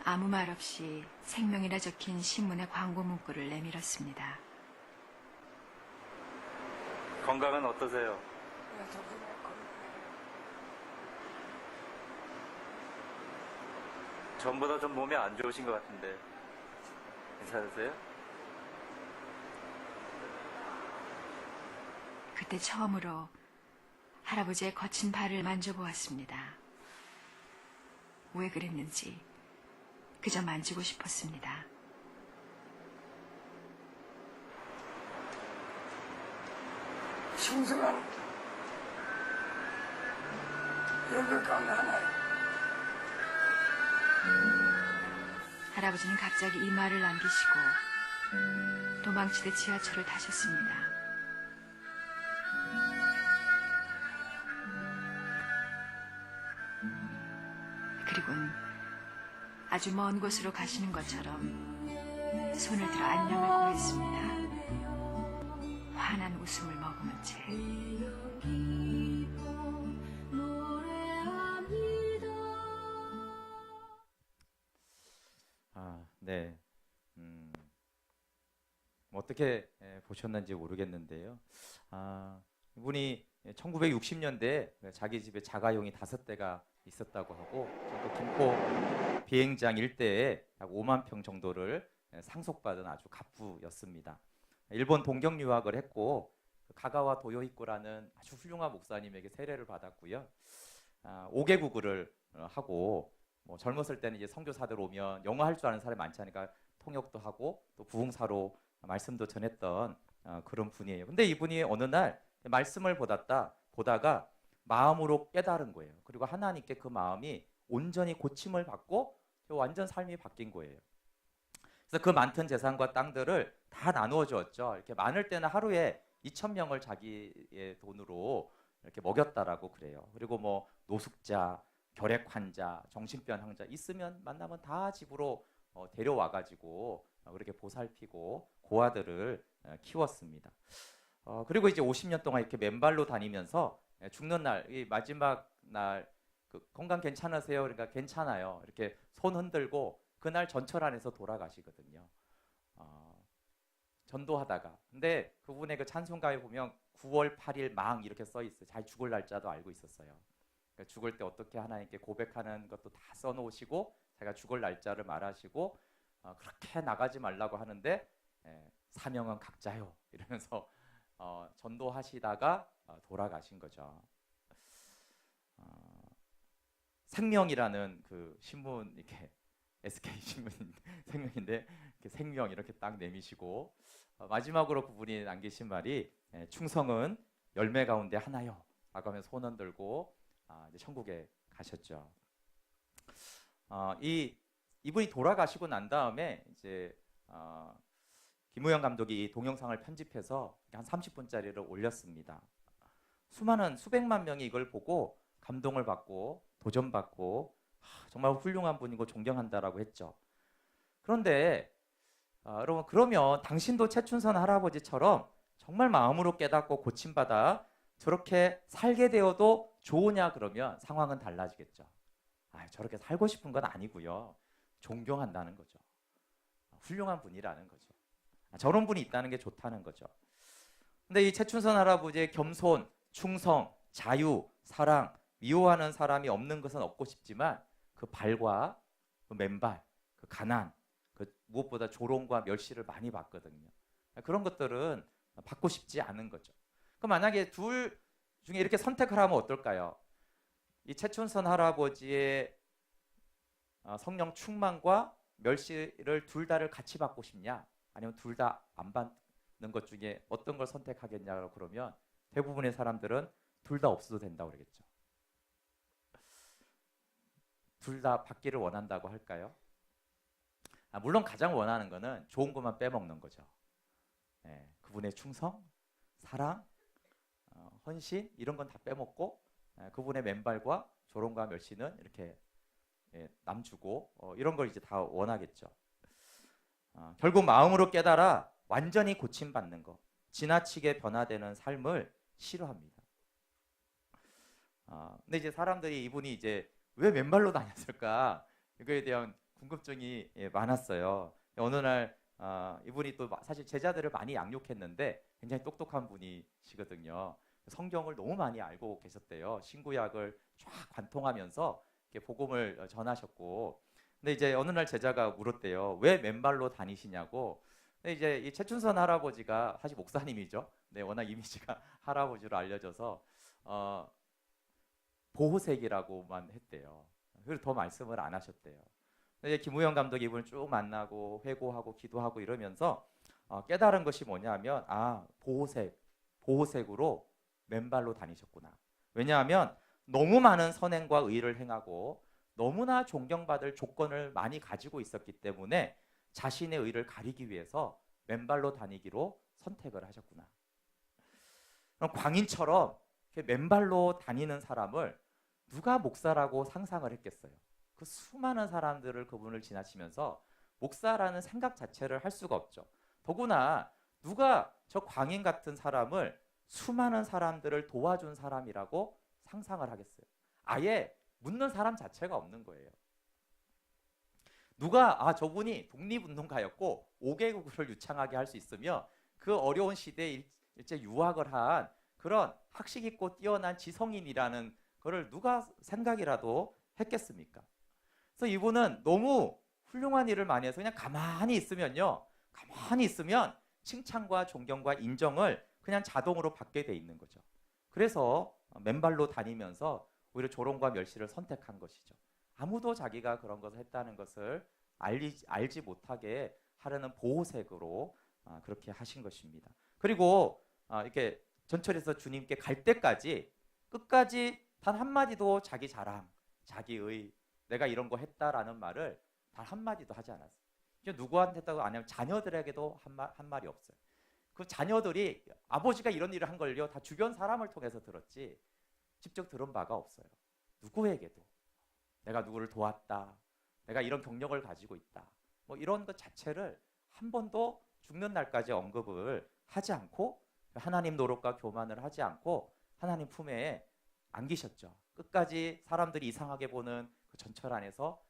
아무 말 없이 생명이라 적힌 신문의 광고 문구를 내밀었습니다. 건강은 어떠세요? 전보다 좀 몸이 안 좋으신 것 같은데 괜찮으세요? 그때 처음으로 할아버지의 거친 발을 만져보았습니다. 왜 그랬는지 그저 만지고 싶었습니다. 신성한 여기 가운데 하나에 할아버지는 갑자기 이 말을 남기시고 도망치듯 지하철을 타셨습니다. 그리고는 아주 먼 곳으로 가시는 것처럼 손을 들어 안녕을 고했습니다. 환한 웃음을 머금은 채. 네. 어떻게 보셨는지 모르겠는데요. 이분이 1960년대에 자기 집에 자가용이 5대가 있었다고 하고 또 김포 비행장 일대에 약 5만 평 정도를 상속받은 아주 갑부였습니다. 일본 동경 유학을 했고 가가와 도요히코라는 아주 훌륭한 목사님에게 세례를 받았고요. 5개국어를 하고 뭐 젊었을 때는 이제 선교사들 오면 영어 할 줄 아는 사람이 많지 않으니까 통역도 하고 또 부흥사로 말씀도 전했던 그런 분이에요. 근데 이분이 어느 날 말씀을 보다가 마음으로 깨달은 거예요. 그리고 하나님께 그 마음이 온전히 고침을 받고 완전 삶이 바뀐 거예요. 그래서 그 많던 재산과 땅들을 다 나누어 주었죠. 이렇게 많을 때는 하루에 2,000명을 자기의 돈으로 이렇게 먹였다라고 그래요. 그리고 뭐 노숙자, 결핵 환자, 정신병 환자 있으면 만나면 다 집으로 데려와 가지고 그렇게 보살피고 고아들을 키웠습니다. 그리고 이제 50년 동안 이렇게 맨발로 다니면서 죽는 날, 이 마지막 날 건강 괜찮으세요? 그러니까 괜찮아요. 이렇게 손 흔들고 그날 전철 안에서 돌아가시거든요. 전도하다가. 근데 그분의 그 찬송가에 보면 9월 8일 망 이렇게 써 있어요. 잘 죽을 날짜도 알고 있었어요. 그러니까 죽을 때 어떻게 하나님께 고백하는 것도 다 써놓으시고 제가 죽을 날짜를 말하시고 그렇게 나가지 말라고 하는데 사명은 각자요 이러면서 전도하시다가 돌아가신 거죠. 생명이라는 그 신문 이렇게 SK 신문 생명인데 이렇게 생명 이렇게 딱 내미시고 마지막으로 그분이 남기신 말이 충성은 열매 가운데 하나요 라고 하면 손 흔들고 이제 천국에 가셨죠. 이분이 돌아가시고 난 다음에 이제 김우영 감독이 이 동영상을 편집해서 한 30분짜리를 올렸습니다. 수백만 명이 이걸 보고 감동을 받고 도전받고 정말 훌륭한 분이고 존경한다라고 했죠. 그런데 여러분, 그러면 당신도 최춘선 할아버지처럼 정말 마음으로 깨닫고 고침받아 저렇게 살게 되어도 좋으냐 그러면 상황은 달라지겠죠. 저렇게 살고 싶은 건 아니고요. 존경한다는 거죠. 훌륭한 분이라는 거죠. 저런 분이 있다는 게 좋다는 거죠. 근데 이 최춘선 할아버지의 겸손, 충성, 자유, 사랑, 미워하는 사람이 없는 것은 없고 싶지만 그 발과 그 맨발, 그 가난, 그 무엇보다 조롱과 멸시를 많이 받거든요. 그런 것들은 받고 싶지 않은 거죠. 그럼 만약에 둘 중에 이렇게 선택을 하면 어떨까요? 이 최춘선 할아버지의 성령 충만과 멸시를 둘 다를 같이 받고 싶냐? 아니면 둘 다 안 받는 것 중에 어떤 걸 선택하겠냐고 그러면 대부분의 사람들은 둘 다 없어도 된다고 그러겠죠. 둘 다 받기를 원한다고 할까요? 물론 가장 원하는 거는 좋은 것만 빼먹는 거죠. 그분의 충성, 사랑, 헌신 이런 건 다 빼먹고 그분의 맨발과 조롱과 멸시는 이렇게 남주고 이런 걸 이제 다 원하겠죠. 결국 마음으로 깨달아 완전히 고침받는 것, 지나치게 변화되는 삶을 싫어합니다. 근데 이제 사람들이 이분이 이제 왜 맨발로 다녔을까 이거에 대한 궁금증이 많았어요. 어느 날 이분이 또 사실 제자들을 많이 양육했는데 굉장히 똑똑한 분이시거든요. 성경을 너무 많이 알고 계셨대요. 신구약을 쫙 관통하면서 이렇게 복음을 전하셨고, 근데 이제 어느 날 제자가 물었대요. 왜 맨발로 다니시냐고. 근데 이제 이 최춘선 할아버지가 사실 목사님이죠. 네, 워낙 이미지가 할아버지로 알려져서 보호색이라고만 했대요. 그리고 더 말씀을 안 하셨대요. 근데 이제 김우영 감독이 이분을 쭉 만나고 회고하고 기도하고 이러면서 깨달은 것이 뭐냐면 보호색으로 맨발로 다니셨구나. 왜냐하면 너무 많은 선행과 의를 행하고 너무나 존경받을 조건을 많이 가지고 있었기 때문에 자신의 의를 가리기 위해서 맨발로 다니기로 선택을 하셨구나. 그럼 광인처럼 이렇게 맨발로 다니는 사람을 누가 목사라고 상상을 했겠어요? 그 수많은 사람들을 그분을 지나치면서 목사라는 생각 자체를 할 수가 없죠. 더구나 누가 저 광인 같은 사람을 수많은 사람들을 도와준 사람이라고 상상을 하겠어요? 아예 묻는 사람 자체가 없는 거예요. 누가 저분이 독립운동가였고 5개국을 유창하게 할 수 있으며 그 어려운 시대에 일제 유학을 한 그런 학식 있고 뛰어난 지성인이라는 거를 누가 생각이라도 했겠습니까? 그래서 이분은 너무 훌륭한 일을 많이 해서 그냥 가만히 있으면 칭찬과 존경과 인정을 그냥 자동으로 받게 돼 있는 거죠. 그래서 맨발로 다니면서 오히려 조롱과 멸시를 선택한 것이죠. 아무도 자기가 그런 것을 했다는 것을 알지 못하게 하려는 보호색으로 그렇게 하신 것입니다. 그리고 이렇게 전철에서 주님께 갈 때까지 끝까지 단 한마디도 자기 자랑, 자기의 내가 이런 거 했다라는 말을 단 한마디도 하지 않았어요. 누구한테 했다고 안 하면 자녀들에게도 한 말이 없어요. 그 자녀들이 아버지가 이런 일을 한 걸요 다 주변 사람을 통해서 들었지 직접 들은 바가 없어요. 누구에게도 내가 누구를 도왔다, 내가 이런 경력을 가지고 있다, 뭐 이런 것 자체를 한 번도 죽는 날까지 언급을 하지 않고 하나님 노릇과 교만을 하지 않고 하나님 품에 안기셨죠. 끝까지 사람들이 이상하게 보는 그 전철 안에서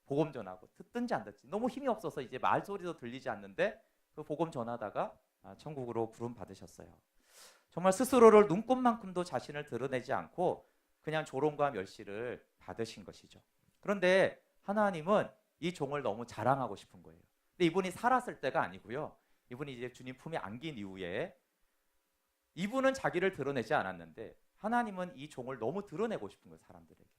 복음 전하고 듣든지 안 듣든지 너무 힘이 없어서 이제 말소리도 들리지 않는데 그 복음 전하다가 천국으로 부름 받으셨어요. 정말 스스로를 눈꼽만큼도 자신을 드러내지 않고 그냥 조롱과 멸시를 받으신 것이죠. 그런데 하나님은 이 종을 너무 자랑하고 싶은 거예요. 근데 이분이 살았을 때가 아니고요. 이분이 이제 주님 품에 안긴 이후에 이분은 자기를 드러내지 않았는데 하나님은 이 종을 너무 드러내고 싶은 거예요. 사람들에게.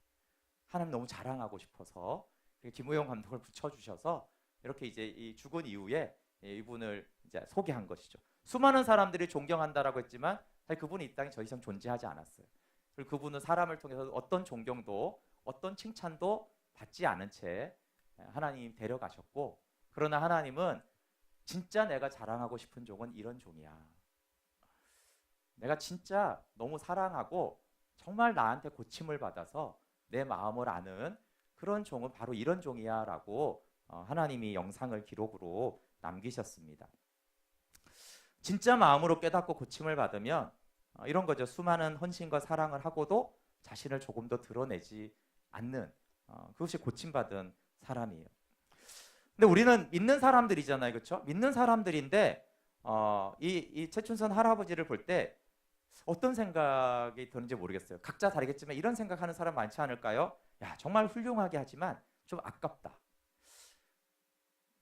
하나님 너무 자랑하고 싶어서 김우영 감독을 붙여주셔서 이렇게 이제 이 죽은 이후에 이분을 이제 소개한 것이죠. 수많은 사람들이 존경한다라고 했지만 사실 그분이 이 땅에 더 이상 존재하지 않았어요. 그리고 그분은 사람을 통해서 어떤 존경도 어떤 칭찬도 받지 않은 채 하나님 데려가셨고, 그러나 하나님은 진짜 내가 자랑하고 싶은 종은 이런 종이야. 내가 진짜 너무 사랑하고 정말 나한테 고침을 받아서 내 마음을 아는 그런 종은 바로 이런 종이야 라고 하나님이 영상을 기록으로 남기셨습니다. 진짜 마음으로 깨닫고 고침을 받으면 이런 거죠. 수많은 헌신과 사랑을 하고도 자신을 조금 더 드러내지 않는 그것이 고침받은 사람이에요. 근데 우리는 믿는 사람들이잖아요, 그렇죠? 믿는 사람들인데 이 최춘선 할아버지를 볼 때 어떤 생각이 드는지 모르겠어요. 각자 다르겠지만 이런 생각하는 사람 많지 않을까요? 야, 정말 훌륭하게 하지만 좀 아깝다.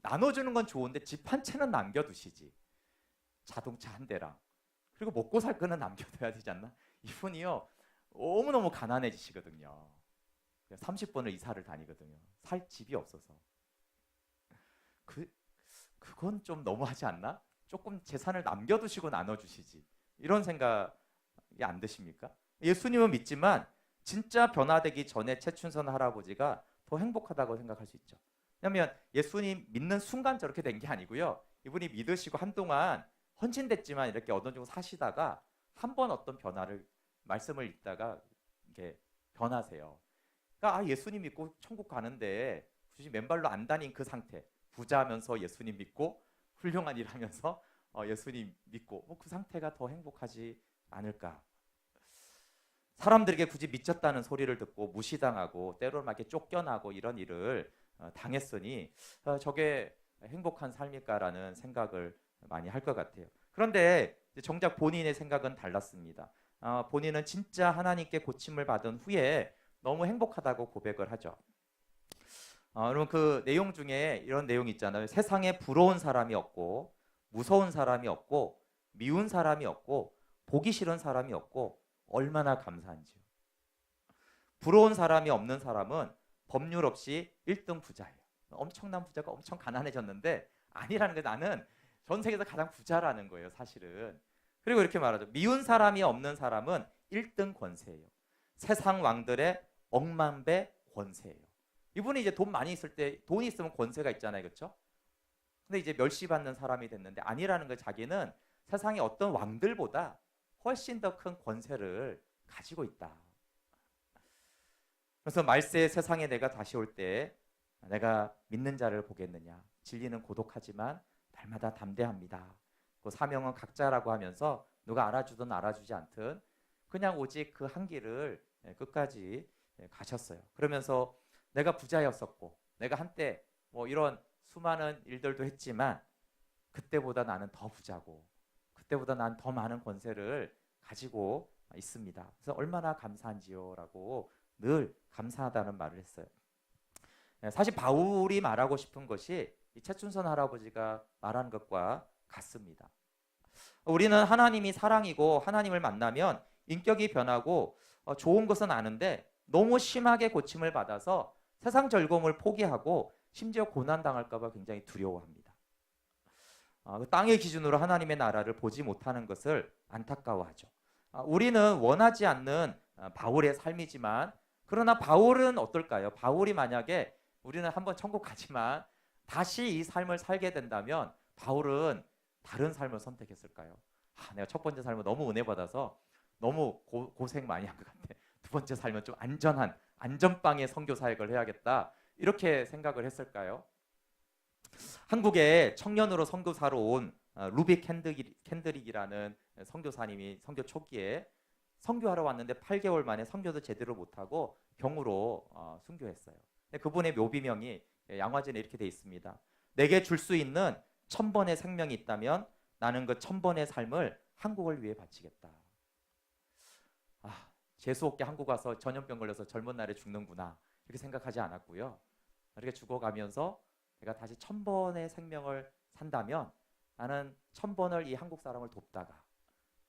나눠주는 건 좋은데 집 한 채는 남겨두시지. 자동차 한 대랑. 그리고 먹고 살 거는 남겨둬야 되지 않나? 이분이요, 너무너무 가난해지시거든요. 30번을 이사를 다니거든요. 살 집이 없어서. 그건 좀 너무하지 않나? 조금 재산을 남겨두시고 나눠주시지. 이런 생각이 안 드십니까? 예수님은 믿지만 진짜 변화되기 전에 최춘선 할아버지가 더 행복하다고 생각할 수 있죠. 왜냐하면 예수님 믿는 순간 저렇게 된 게 아니고요. 이분이 믿으시고 한동안 헌신됐지만 이렇게 어느 정도 사시다가 한 번 어떤 변화를 말씀을 읽다가 이렇게 변하세요. 그러니까 예수님 믿고 천국 가는데 굳이 맨발로 안 다닌 그 상태, 부자하면서 예수님 믿고 훌륭한 일 하면서 예수님 믿고 그 상태가 더 행복하지 않을까. 사람들에게 굳이 미쳤다는 소리를 듣고 무시당하고 때로는 막 이렇게 쫓겨나고 이런 일을 당했으니 저게 행복한 삶일까라는 생각을 많이 할 것 같아요. 그런데 정작 본인의 생각은 달랐습니다. 본인은 진짜 하나님께 고침을 받은 후에 너무 행복하다고 고백을 하죠. 여러분 그 내용 중에 이런 내용이 있잖아요. 세상에 부러운 사람이 없고 무서운 사람이 없고 미운 사람이 없고 보기 싫은 사람이 없고 얼마나 감사한지요. 부러운 사람이 없는 사람은 법률 없이 1등 부자예요. 엄청난 부자가 엄청 가난해졌는데 아니라는 게 나는 전 세계에서 가장 부자라는 거예요, 사실은. 그리고 이렇게 말하죠. 미운 사람이 없는 사람은 1등 권세예요. 세상 왕들의 억만배 권세예요. 이분이 이제 돈 많이 있을 때 돈이 있으면 권세가 있잖아요, 그렇죠? 근데 이제 멸시받는 사람이 됐는데 아니라는 걸 자기는 세상의 어떤 왕들보다 훨씬 더 큰 권세를 가지고 있다. 그래서 말세의 세상에 내가 다시 올 때 내가 믿는 자를 보겠느냐. 진리는 고독하지만 날마다 담대합니다. 그 사명은 각자라고 하면서 누가 알아주든 알아주지 않든 그냥 오직 그 한 길을 끝까지 가셨어요. 그러면서 내가 부자였었고 내가 한때 뭐 이런 수많은 일들도 했지만 그때보다 나는 더 부자고 그때보다 난 더 많은 권세를 가지고 있습니다. 그래서 얼마나 감사한지요 라고 늘 감사하다는 말을 했어요. 사실 바울이 말하고 싶은 것이 이 최춘선 할아버지가 말한 것과 같습니다. 우리는 하나님이 사랑이고 하나님을 만나면 인격이 변하고 좋은 것은 아는데 너무 심하게 고침을 받아서 세상 즐거움을 포기하고 심지어 고난당할까 봐 굉장히 두려워합니다. 땅의 기준으로 하나님의 나라를 보지 못하는 것을 안타까워하죠. 우리는 원하지 않는 바울의 삶이지만 그러나 바울은 어떨까요? 바울이 만약에 우리는 한번 천국 가지만 다시 이 삶을 살게 된다면 바울은 다른 삶을 선택했을까요? 내가 첫 번째 삶을 너무 은혜 받아서 너무 고생 많이 한 것 같아. 두 번째 삶은 좀 안전한 안전빵의 선교 사역을 해야겠다. 이렇게 생각을 했을까요? 한국에 청년으로 선교사로 온 루비 캔드릭이라는 선교사님이 선교 초기에 선교하러 왔는데 8개월 만에 선교도 제대로 못하고 병으로 순교했어요. 그분의 묘비명이 양화진에 이렇게 돼 있습니다. 내게 줄 수 있는 1000번의 생명이 있다면 나는 그 1000번의 삶을 한국을 위해 바치겠다. 재수없게 한국 와서 전염병 걸려서 젊은 날에 죽는구나 이렇게 생각하지 않았고요. 이렇게 죽어가면서 내가 다시 1000번의 생명을 산다면 나는 1000번을 이 한국 사람을 돕다가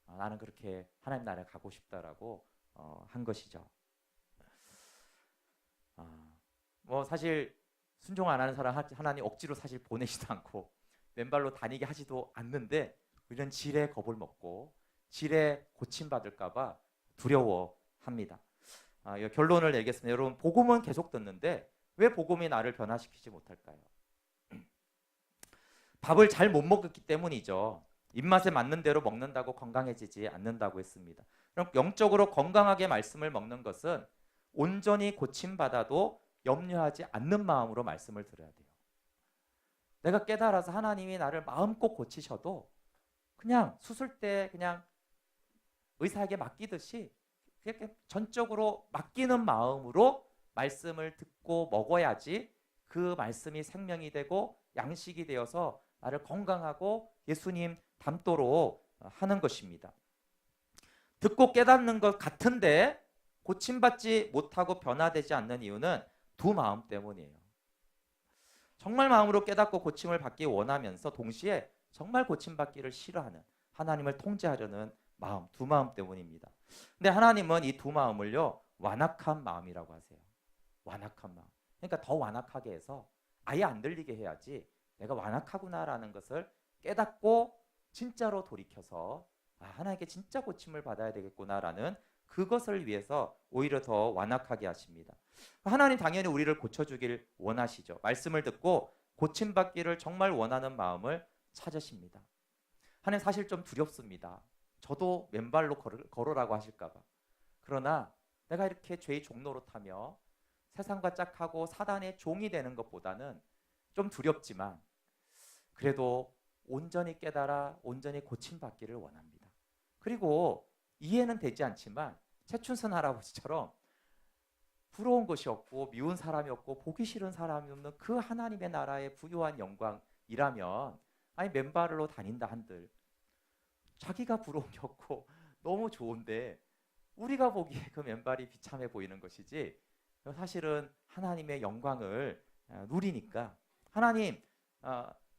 나는 그렇게 하나님 나라에 가고 싶다라고 한 것이죠. 뭐 사실 순종 안 하는 사람 하나님 억지로 사실 보내지도 않고 맨발로 다니게 하지도 않는데 이런 질의 겁을 먹고 질의 고침받을까 봐 두려워합니다. 이 결론을 내겠습니다. 여러분, 복음은 계속 듣는데 왜 복음이 나를 변화시키지 못할까요? 밥을 잘 못 먹었기 때문이죠. 입맛에 맞는 대로 먹는다고 건강해지지 않는다고 했습니다. 그럼 영적으로 건강하게 말씀을 먹는 것은 온전히 고침받아도 염려하지 않는 마음으로 말씀을 들어야 돼요. 내가 깨달아서 하나님이 나를 마음껏 고치셔도 그냥 수술 때 그냥 의사에게 맡기듯이 그렇게 전적으로 맡기는 마음으로 말씀을 듣고 먹어야지 그 말씀이 생명이 되고 양식이 되어서 나를 건강하고 예수님 닮도록 하는 것입니다. 듣고 깨닫는 것 같은데 고침받지 못하고 변화되지 않는 이유는 두 마음 때문이에요. 정말 마음으로 깨닫고 고침을 받기 원하면서 동시에 정말 고침받기를 싫어하는, 하나님을 통제하려는 마음, 두 마음 때문입니다. 근데 하나님은 이 두 마음을요, 완악한 마음이라고 하세요. 완악한 마음. 그러니까 더 완악하게 해서 아예 안 들리게 해야지 내가 완악하구나라는 것을 깨닫고 진짜로 돌이켜서 하나님께 진짜 고침을 받아야 되겠구나라는 그것을 위해서 오히려 더 완악하게 하십니다. 하나님 당연히 우리를 고쳐주길 원하시죠. 말씀을 듣고 고침받기를 정말 원하는 마음을 찾으십니다. 하나님 사실 좀 두렵습니다. 저도 맨발로 걸으라고 하실까 봐. 그러나 내가 이렇게 죄의 종노릇하며 세상과 짝하고 사단의 종이 되는 것보다는 좀 두렵지만 그래도 온전히 깨달아 온전히 고침받기를 원합니다. 그리고 이해는 되지 않지만 최춘선 할아버지처럼 부러운 것이 없고 미운 사람이 없고 보기 싫은 사람이 없는 그 하나님의 나라의 부유한 영광이라면 아니 맨발로 다닌다 한들 자기가 부러운 게 없고 너무 좋은데 우리가 보기에 그 맨발이 비참해 보이는 것이지 사실은 하나님의 영광을 누리니까 하나님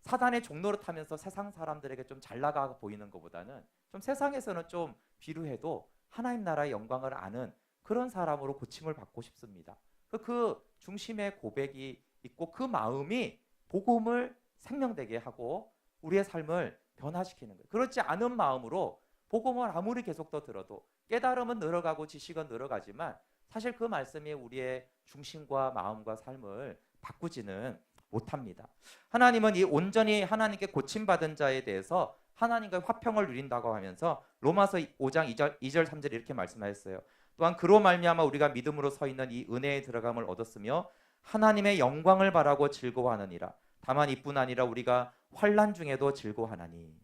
사단의 종노릇하면서 세상 사람들에게 좀 잘 나가 보이는 것보다는 좀 세상에서는 좀 비루해도 하나님 나라의 영광을 아는 그런 사람으로 고침을 받고 싶습니다. 그 중심의 고백이 있고 그 마음이 복음을 생명되게 하고 우리의 삶을 변화시키는 거예요. 그렇지 않은 마음으로 복음을 아무리 계속 더 들어도 깨달음은 늘어가고 지식은 늘어가지만 사실 그 말씀이 우리의 중심과 마음과 삶을 바꾸지는 못합니다. 하나님은 이 온전히 하나님께 고침받은 자에 대해서 하나님과 화평을 누린다고 하면서 로마서 5장 2절 3절 이렇게 말씀하셨어요. 또한 그로 말미암아 우리가 믿음으로 서 있는 이 은혜에 들어감을 얻었으며 하나님의 영광을 바라고 즐거워하느니라. 다만 이뿐 아니라 우리가 환난 중에도 즐거워하나니.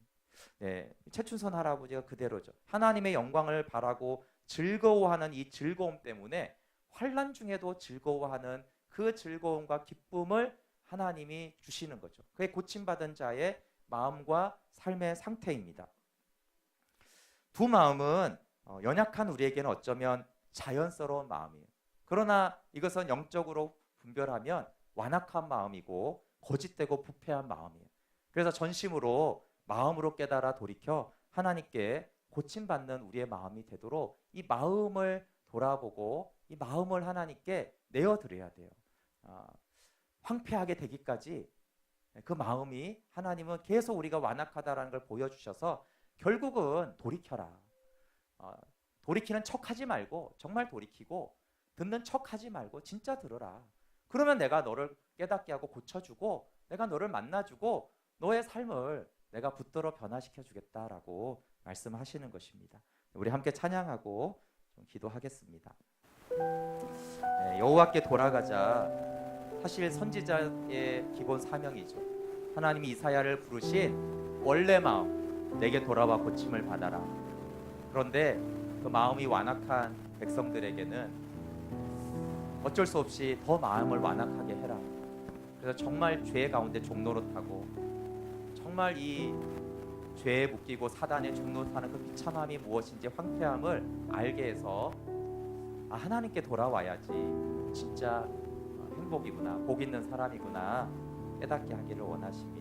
네, 최춘선 할아버지가 그대로죠. 하나님의 영광을 바라고 즐거워하는 이 즐거움 때문에 환난 중에도 즐거워하는 그 즐거움과 기쁨을 하나님이 주시는 거죠. 그게 고침받은 자의 마음과 삶의 상태입니다. 두 마음은 연약한 우리에게는 어쩌면 자연스러운 마음이에요. 그러나 이것은 영적으로 분별하면 완악한 마음이고 거짓되고 부패한 마음이에요. 그래서 전심으로 마음으로 깨달아 돌이켜 하나님께 고침받는 우리의 마음이 되도록 이 마음을 돌아보고 이 마음을 하나님께 내어드려야 돼요. 황폐하게 되기까지 그 마음이 하나님은 계속 우리가 완악하다라는 걸 보여주셔서 결국은 돌이켜라. 돌이키는 척하지 말고 정말 돌이키고 듣는 척하지 말고 진짜 들어라. 그러면 내가 너를 깨닫게 하고 고쳐주고 내가 너를 만나주고 너의 삶을 내가 붙들어 변화시켜 주겠다라고 말씀하시는 것입니다. 우리 함께 찬양하고 좀 기도하겠습니다. 네, 여호와께 돌아가자. 사실 선지자의 기본 사명이죠. 하나님이 이사야를 부르신 원래 마음 내게 돌아와 고침을 받아라. 그런데 그 마음이 완악한 백성들에게는 어쩔 수 없이 더 마음을 완악하게 해라. 그래서 정말 죄 가운데 종노릇하고 정말 이 죄에 묶이고 사단의 종노릇하는 그 비참함이 무엇인지 황폐함을 알게 해서 하나님께 돌아와야지 진짜 행복이구나, 복 있는 사람이구나 깨닫게 하기를 원하십니다.